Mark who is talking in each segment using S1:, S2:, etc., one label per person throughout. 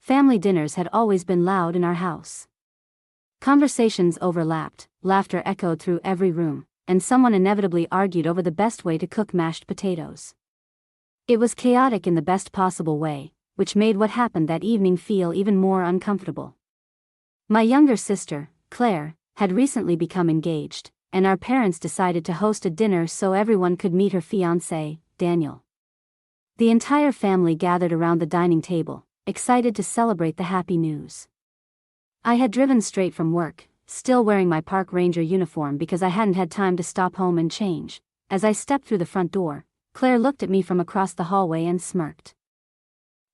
S1: Family dinners had always been loud in our house. Conversations overlapped, laughter echoed through every room, and someone inevitably argued over the best way to cook mashed potatoes. It was chaotic in the best possible way, which made what happened that evening feel even more uncomfortable. My younger sister, Claire, had recently become engaged, and our parents decided to host a dinner so everyone could meet her fiancé, Daniel. The entire family gathered around the dining table, excited to celebrate the happy news. I had driven straight from work, still wearing my park ranger uniform because I hadn't had time to stop home and change. As I stepped through the front door, Claire looked at me from across the hallway and smirked.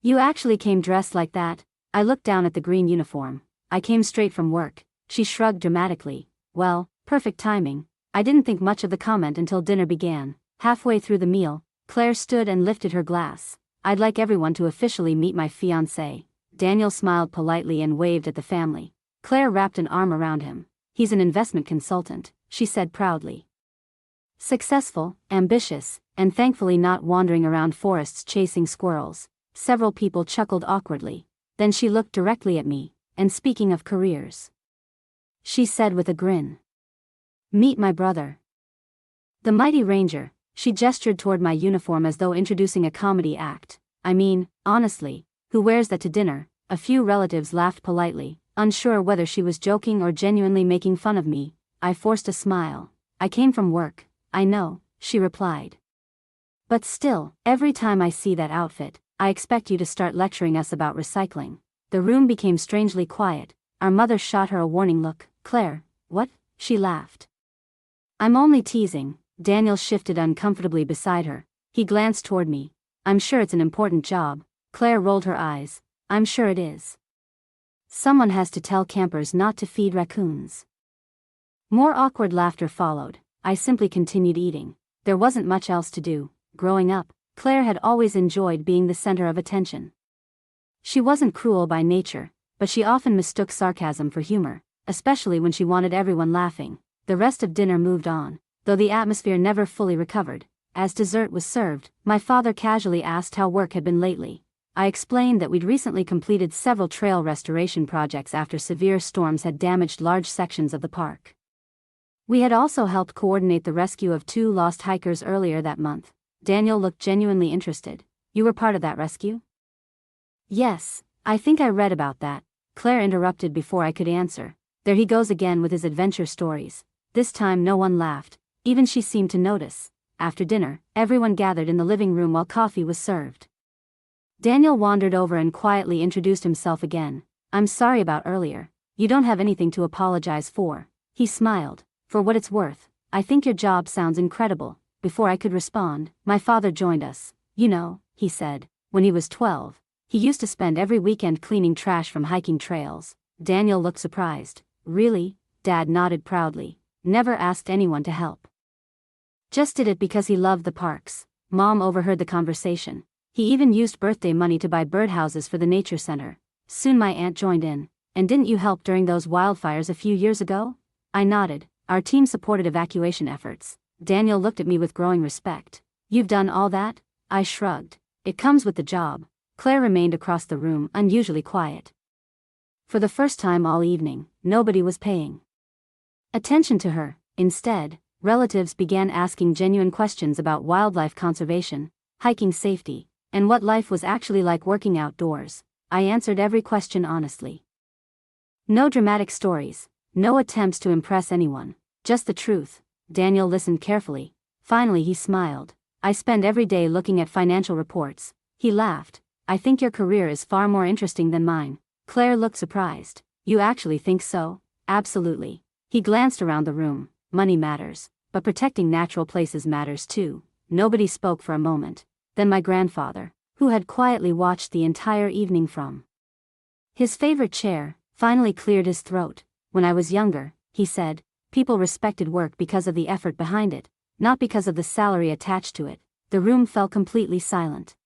S1: "You actually came dressed like that?" I looked down at the green uniform. "I came straight from work," she shrugged dramatically. "Well, perfect timing." I didn't think much of the comment until dinner began. Halfway through the meal, Claire stood and lifted her glass. "I'd like everyone to officially meet my fiancé." Daniel smiled politely and waved at the family. Claire wrapped an arm around him. "He's an investment consultant," she said proudly. "Successful, ambitious, and thankfully not wandering around forests chasing squirrels." Several people chuckled awkwardly. Then she looked directly at me. "And speaking of careers," she said with a grin, "meet my brother, the mighty ranger." She gestured toward my uniform as though introducing a comedy act. "I mean, honestly, who wears that to dinner?" A few relatives laughed politely, unsure whether she was joking or genuinely making fun of me. I forced a smile. "I came from work." "I know," she replied. "But still, every time I see that outfit, I expect you to start lecturing us about recycling." The room became strangely quiet. Our mother shot her a warning look. "Claire, what?" She laughed. "I'm only teasing." Daniel shifted uncomfortably beside her. He glanced toward me. "I'm sure it's an important job." Claire rolled her eyes. "I'm sure it is. Someone has to tell campers not to feed raccoons." More awkward laughter followed. I simply continued eating. There wasn't much else to do. Growing up, Claire had always enjoyed being the center of attention. She wasn't cruel by nature, but she often mistook sarcasm for humor, especially when she wanted everyone laughing. The rest of dinner moved on, though the atmosphere never fully recovered. As dessert was served, my father casually asked how work had been lately. I explained that we'd recently completed several trail restoration projects after severe storms had damaged large sections of the park. We had also helped coordinate the rescue of 2 lost hikers earlier that month. Daniel looked genuinely interested. "You were part of that rescue?" "Yes, I think I read about that," Claire interrupted before I could answer. There he goes again with his adventure stories. This time no one laughed, even she seemed to notice. After dinner, everyone gathered in the living room while coffee was served. Daniel wandered over and quietly introduced himself again. "I'm sorry about earlier. You don't have anything to apologize for." He smiled. "For what it's worth, I think your job sounds incredible." Before I could respond, my father joined us. "You know," he said, "when he was 12, he used to spend every weekend cleaning trash from hiking trails." Daniel looked surprised. "Really?" Dad nodded proudly. "Never asked anyone to help. Just did it because he loved the parks." Mom overheard the conversation. "He even used birthday money to buy birdhouses for the nature center." Soon my aunt joined in. "And didn't you help during those wildfires a few years ago?" I nodded. "Our team supported evacuation efforts." Daniel looked at me with growing respect. "You've done all that?" I shrugged. "It comes with the job." Claire remained across the room, unusually quiet. For the first time all evening, nobody was paying attention to her. Instead, relatives began asking genuine questions about wildlife conservation, hiking safety, and what life was actually like working outdoors. I answered every question honestly. No dramatic stories, no attempts to impress anyone, just the truth. Daniel listened carefully. Finally he smiled. "I spend every day looking at financial reports." He laughed. "I think your career is far more interesting than mine." Claire looked surprised. "You actually think so?" "Absolutely." He glanced around the room. "Money matters, but protecting natural places matters too." Nobody spoke for a moment. Then my grandfather, who had quietly watched the entire evening from his favorite chair, finally cleared his throat. "When I was younger," he said, "people respected work because of the effort behind it, not because of the salary attached to it." The room fell completely silent.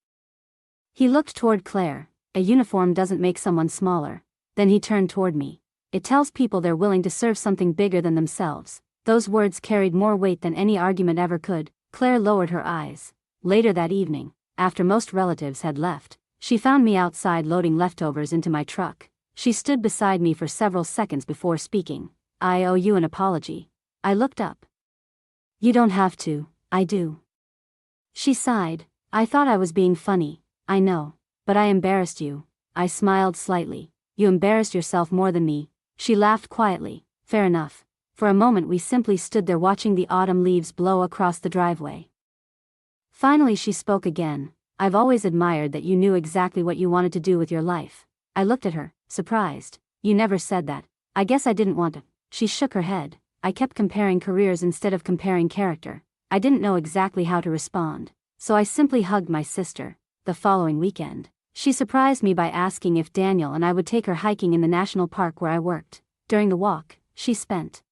S1: He looked toward Claire. "A uniform doesn't make someone smaller." Then he turned toward me. "It tells people they're willing to serve something bigger than themselves." Those words carried more weight than any argument ever could. Claire lowered her eyes. Later that evening, after most relatives had left, She found me outside loading leftovers into my truck. She stood beside me for several seconds before speaking. "I owe you an apology." I looked up. "You don't have to, I do." She sighed. "I thought I was being funny, I know. But I embarrassed you." I smiled slightly. "You embarrassed yourself more than me." She laughed quietly. "Fair enough." For a moment we simply stood there watching the autumn leaves blow across the driveway. Finally she spoke again. "I've always admired that you knew exactly what you wanted to do with your life." I looked at her, surprised. "You never said that." "I guess I didn't want to." She shook her head. "I kept comparing careers instead of comparing character." I didn't know exactly how to respond, so I simply hugged my sister. The following weekend, she surprised me by asking if Daniel and I would take her hiking in the national park where I worked. During the walk, she spent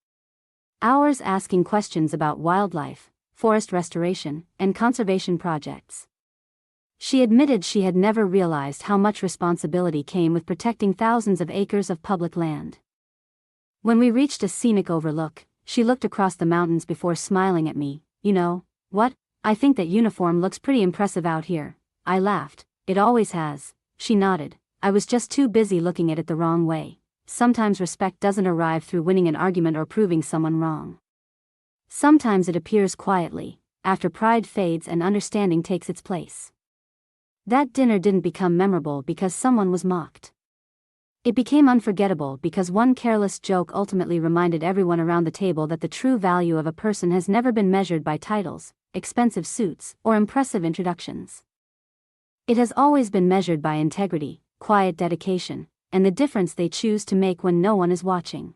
S1: hours asking questions about wildlife, forest restoration, and conservation projects. She admitted she had never realized how much responsibility came with protecting thousands of acres of public land. When we reached a scenic overlook, she looked across the mountains before smiling at me. "You know what? I think that uniform looks pretty impressive out here." I laughed. "It always has." She nodded. "I was just too busy looking at it the wrong way. Sometimes respect doesn't arrive through winning an argument or proving someone wrong. Sometimes it appears quietly, after pride fades and understanding takes its place." That dinner didn't become memorable because someone was mocked. It became unforgettable because one careless joke ultimately reminded everyone around the table that the true value of a person has never been measured by titles, expensive suits, or impressive introductions. It has always been measured by integrity, quiet dedication, and the difference they choose to make when no one is watching.